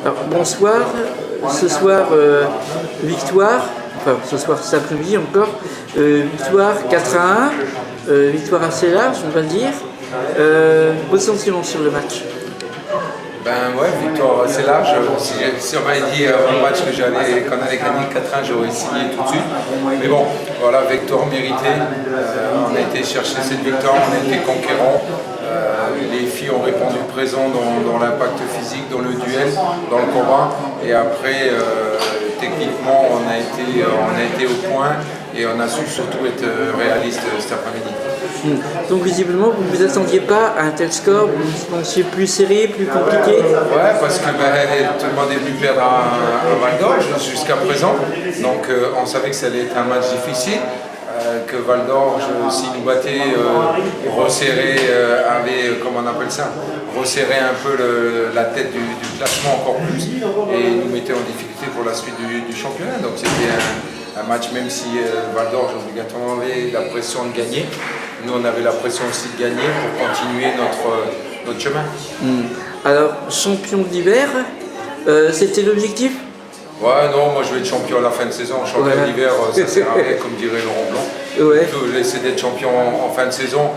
Alors, bonsoir, ce soir victoire, enfin ce soir cet après-midi encore, victoire 4-1, victoire assez large on va dire. Vos sentiments sur le match? Ben ouais, victoire assez large. Si on m'avait dit au match qu'on allait gagner 4-1, j'aurais signé tout de suite. Mais bon, voilà, victoire méritée. On a été chercher cette victoire, on a été conquérants. Les filles ont répondu présent dans l'impact physique, dans le duel, dans le combat. Et après, techniquement, on a été au point et on a su surtout être réaliste cet après-midi. Donc visiblement, vous ne vous attendiez pas à un tel score, vous pensiez plus serré, plus compliqué? Ouais, parce que tout le monde est venu perdre à Val d'Or jusqu'à présent. Donc on savait que ça allait être un match difficile. Que Val d'Or, s'il nous battait, resserrer, comment on appelle ça, resserrer un peu la tête du classement encore plus et nous mettait en difficulté pour la suite du championnat. Donc c'était un match, même si Val d'Or obligatoirement avait la pression de gagner, nous on avait la pression aussi de gagner pour continuer notre chemin. Alors, champion d'hiver, c'était l'objectif? Ouais, non, moi je vais être champion à la fin de saison. Champion d'hiver, ça sert à rien, comme dirait Laurent Blanc. Ouais. Il faut laisser d'être champion en fin de saison.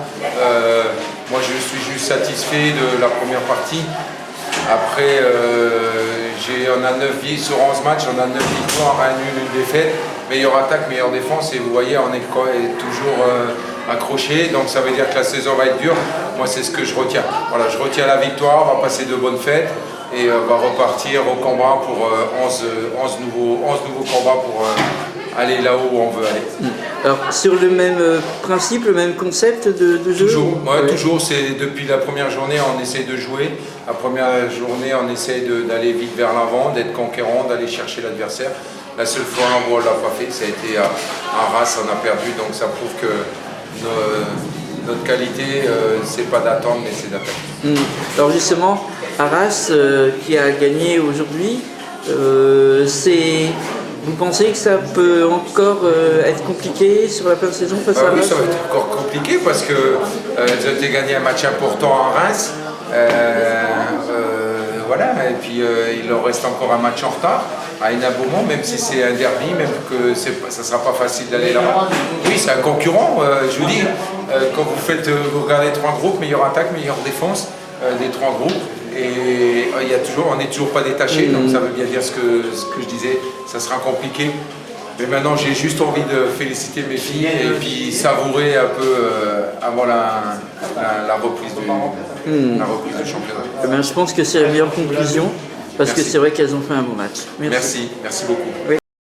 Moi je suis juste satisfait de la première partie. Après, on a 9 vies sur 11 matchs, on a 9 victoires, un nul, une défaite. Meilleure attaque, meilleure défense. Et vous voyez, on est toujours accroché. Donc ça veut dire que la saison va être dure. Moi c'est ce que je retiens. Voilà, je retiens la victoire, on va passer de bonnes fêtes. Et on va repartir au combat pour 11 nouveaux combats pour aller là où on veut aller. Alors sur le même principe, le même concept de jeu? Toujours, ouais. Toujours, c'est depuis la première journée on essaie de jouer. La première journée on essaie d'aller vite vers l'avant, d'être conquérant, d'aller chercher l'adversaire. La seule fois où on ne l'a pas fait, ça a été à Arras, on a perdu, donc ça prouve que notre qualité, c'est pas d'attendre, mais c'est d'attaquer. Alors justement, Arras qui a gagné aujourd'hui, vous pensez que ça peut encore être compliqué sur la fin de saison face à Arras? Oui, ça va être encore compliqué parce que ils ont gagné un match important à Reims. Voilà, et puis il leur reste encore un match en retard à Hénin-Beaumont, même si c'est un derby, même que ça ne sera pas facile d'aller là-bas. Oui, c'est un concurrent, je vous dis, quand vous regardez 3 groupes, meilleure attaque, meilleure défense des 3 groupes, et on n'est toujours pas détaché, donc ça veut bien dire ce que je disais, ça sera compliqué. Mais maintenant, j'ai juste envie de féliciter mes filles et puis savourer un peu avant la reprise du championnat. Eh bien, je pense que c'est la meilleure conclusion, parce que c'est vrai qu'elles ont fait un bon match. Merci beaucoup. Oui.